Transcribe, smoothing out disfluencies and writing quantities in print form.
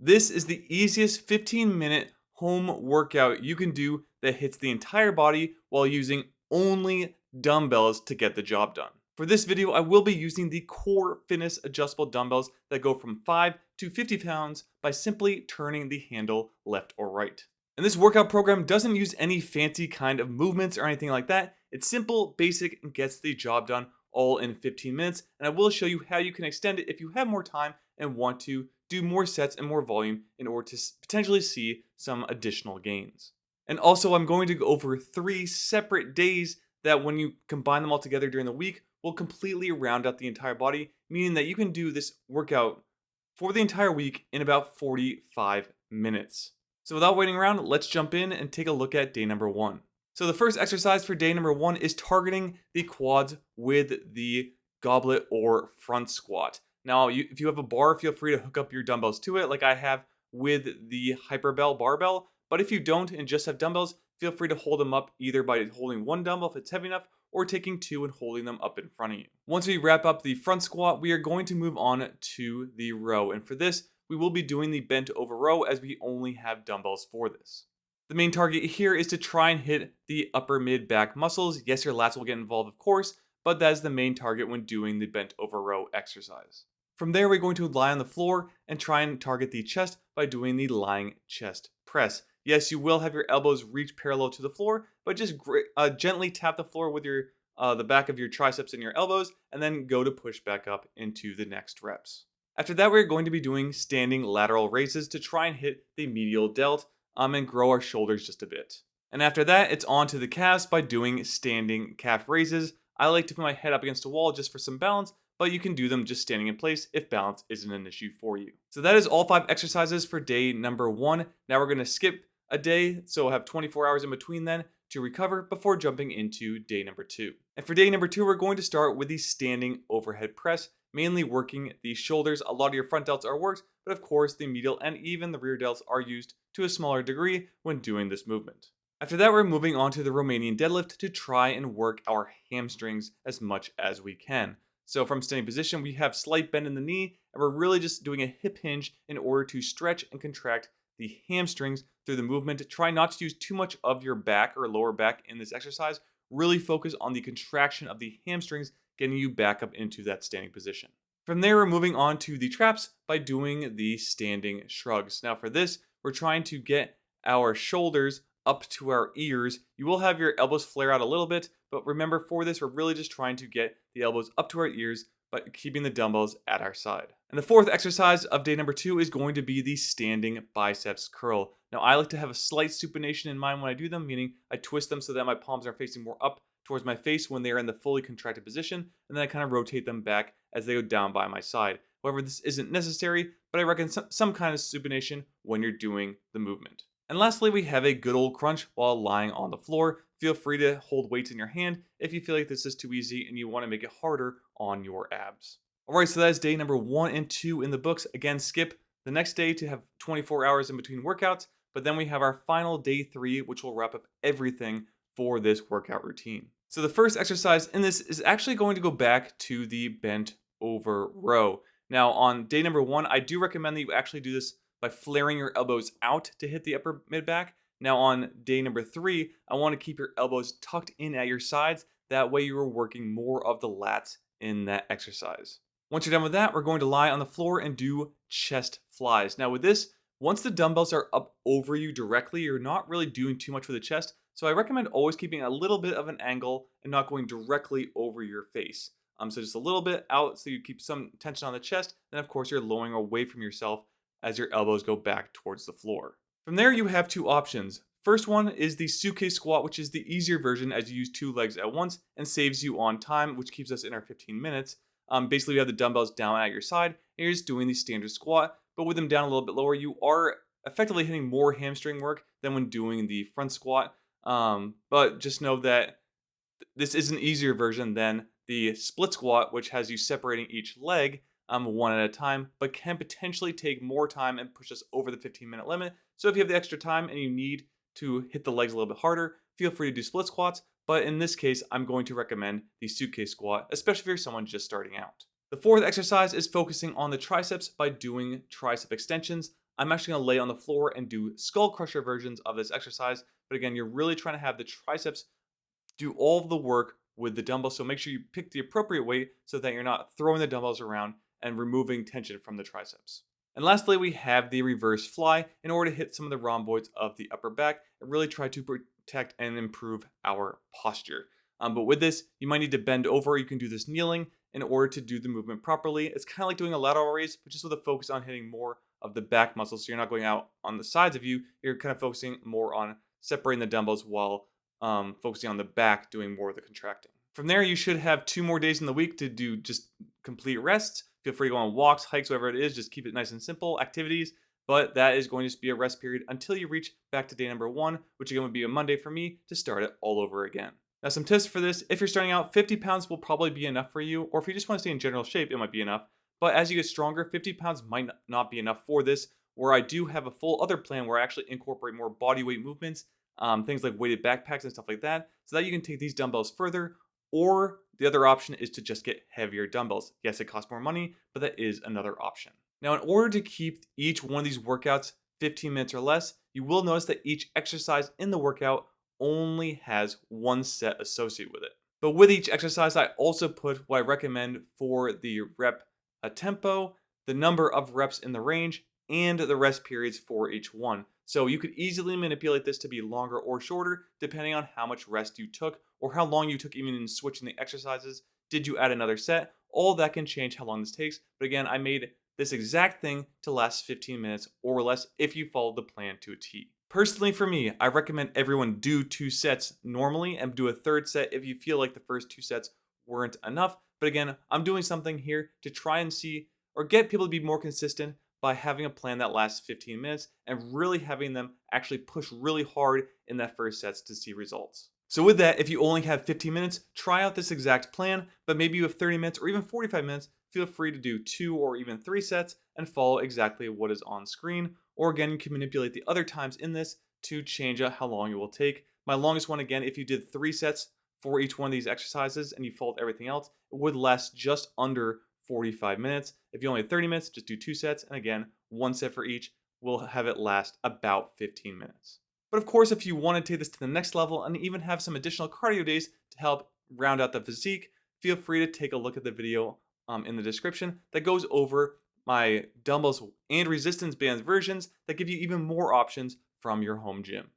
This is the easiest 15-minute home workout you can do that hits the entire body while using only dumbbells to get the job done. For this video, I will be using the Core Fitness adjustable dumbbells that go from 5 to 50 pounds by simply turning the handle left or right. And this workout program doesn't use any fancy kind of movements or anything like that. It's simple, basic, and gets the job done all in 15 minutes. And I will show you how you can extend it if you have more time and want to do more sets and more volume in order to potentially see some additional gains. And also, I'm going to go over 3 separate days that when you combine them all together during the week will completely round out the entire body, meaning that you can do this workout for the entire week in about 45 minutes. So without waiting around, let's jump in and take a look at day number 1. So the first exercise for day number 1 is targeting the quads with the goblet or front squat. Now, if you have a bar, feel free to hook up your dumbbells to it like I have with the Hyperbell barbell. But if you don't and just have dumbbells, feel free to hold them up either by holding one dumbbell if it's heavy enough or taking 2 and holding them up in front of you. Once we wrap up the front squat, we are going to move on to the row. And for this, we will be doing the bent over row as we only have dumbbells for this. The main target here is to try and hit the upper mid back muscles. Yes, your lats will get involved, of course, but that is the main target when doing the bent over row exercise. From there, we're going to lie on the floor and try and target the chest by doing the lying chest press. Yes, you will have your elbows reach parallel to the floor, but just gently tap the floor with your the back of your triceps and your elbows, and then go to push back up into the next reps. After that, we're going to be doing standing lateral raises to try and hit the medial delt and grow our shoulders just a bit. And after that, it's on to the calves by doing standing calf raises. I like to put my head up against a wall just for some balance, but you can do them just standing in place if balance isn't an issue for you. So that is all 5 exercises for day number 1. Now we're going to skip a day, so we'll have 24 hours in between then to recover before jumping into day number 2. And for day number 2, we're going to start with the standing overhead press, mainly working the shoulders. A lot of your front delts are worked, but of course the medial and even the rear delts are used to a smaller degree when doing this movement. After that, we're moving on to the Romanian deadlift to try and work our hamstrings as much as we can. So from standing position, we have slight bend in the knee, and we're really just doing a hip hinge in order to stretch and contract the hamstrings through the movement. Try not to use too much of your back or lower back in this exercise. Really focus on the contraction of the hamstrings, getting you back up into that standing position. From there, we're moving on to the traps by doing the standing shrugs. Now for this, we're trying to get our shoulders up to our ears. You will have your elbows flare out a little bit, but remember for this, we're really just trying to get the elbows up to our ears, but keeping the dumbbells at our side. And the fourth exercise of day number 2 is going to be the standing biceps curl. Now I like to have a slight supination in mind when I do them, meaning I twist them so that my palms are facing more up towards my face when they are in the fully contracted position, and then I kind of rotate them back as they go down by my side. However, this isn't necessary, but I reckon some kind of supination when you're doing the movement. And lastly, we have a good old crunch while lying on the floor. Feel free to hold weights in your hand if you feel like this is too easy and you want to make it harder on your abs. Alright, so that is day number 1 and 2 in the books. Again, skip the next day to have 24 hours in between workouts, but then we have our final day 3, which will wrap up everything for this workout routine. So the first exercise in this is actually going to go back to the bent over row. Now on day number 1, I do recommend that you actually do this by flaring your elbows out to hit the upper mid back. Now on day number 3, I want to keep your elbows tucked in at your sides. That way you are working more of the lats in that exercise. Once you're done with that, we're going to lie on the floor and do chest flies. Now with this, once the dumbbells are up over you directly, you're not really doing too much for the chest. So I recommend always keeping a little bit of an angle and not going directly over your face. So just a little bit out so you keep some tension on the chest. Then of course you're lowering away from yourself as your elbows go back towards the floor. From there, you have 2 options. First one is the suitcase squat, which is the easier version as you use 2 legs at once and saves you on time, which keeps us in our 15 minutes. Basically, you have the dumbbells down at your side, and you're just doing the standard squat, but with them down a little bit lower, you are effectively hitting more hamstring work than when doing the front squat. But just know that this is an easier version than the split squat, which has you separating each leg one at a time, but can potentially take more time and push us over the 15-minute limit. So if you have the extra time and you need to hit the legs a little bit harder, feel free to do split squats. But in this case, I'm going to recommend the suitcase squat, especially if you're someone just starting out. The fourth exercise is focusing on the triceps by doing tricep extensions. I'm actually gonna lay on the floor and do skull crusher versions of this exercise. But again, you're really trying to have the triceps do all of the work with the dumbbell. So make sure you pick the appropriate weight so that you're not throwing the dumbbells around and removing tension from the triceps. And lastly, we have the reverse fly in order to hit some of the rhomboids of the upper back and really try to protect and improve our posture. But with this, you might need to bend over. You can do this kneeling in order to do the movement properly. It's kind of like doing a lateral raise, but just with a focus on hitting more of the back muscles. So you're not going out on the sides of you. You're kind of focusing more on separating the dumbbells while focusing on the back, doing more of the contracting. From there, you should have 2 more days in the week to do just complete rests. Feel free to go on walks, hikes, whatever it is. Just keep it nice and simple activities. But that is going to just be a rest period until you reach back to day number 1, which again would be a Monday for me to start it all over again. Now, some tips for this: if you're starting out, 50 pounds will probably be enough for you, or if you just want to stay in general shape, it might be enough. But as you get stronger, 50 pounds might not be enough for this, where I do have a full other plan where I actually incorporate more body weight movements, things like weighted backpacks and stuff like that, so that you can take these dumbbells further. Or the other option is to just get heavier dumbbells. Yes, it costs more money, but that is another option. Now, in order to keep each one of these workouts 15 minutes or less, you will notice that each exercise in the workout only has 1 set associated with it. But with each exercise, I also put what I recommend for the rep tempo, the number of reps in the range, and the rest periods for each one. So you could easily manipulate this to be longer or shorter depending on how much rest you took or how long you took even in switching the exercises. Did you add another set? All that can change how long this takes. But again, I made this exact thing to last 15 minutes or less if you follow the plan to a T. Personally, for me, I recommend everyone do 2 sets normally and do a third set if you feel like the first 2 sets weren't enough. But again, I'm doing something here to try and see or get people to be more consistent by having a plan that lasts 15 minutes and really having them actually push really hard in that first sets to see results. So with that, if you only have 15 minutes, try out this exact plan, but maybe you have 30 minutes or even 45 minutes, feel free to do 2 or even 3 sets and follow exactly what is on screen. Or again, you can manipulate the other times in this to change out how long it will take. My longest one, again, if you did 3 sets for each one of these exercises and you followed everything else, it would last just under 45 minutes. If you only have 30 minutes, just do 2 sets. And again, 1 set for each will have it last about 15 minutes. But of course, if you want to take this to the next level and even have some additional cardio days to help round out the physique, feel free to take a look at the video in the description that goes over my dumbbells and resistance bands versions that give you even more options from your home gym.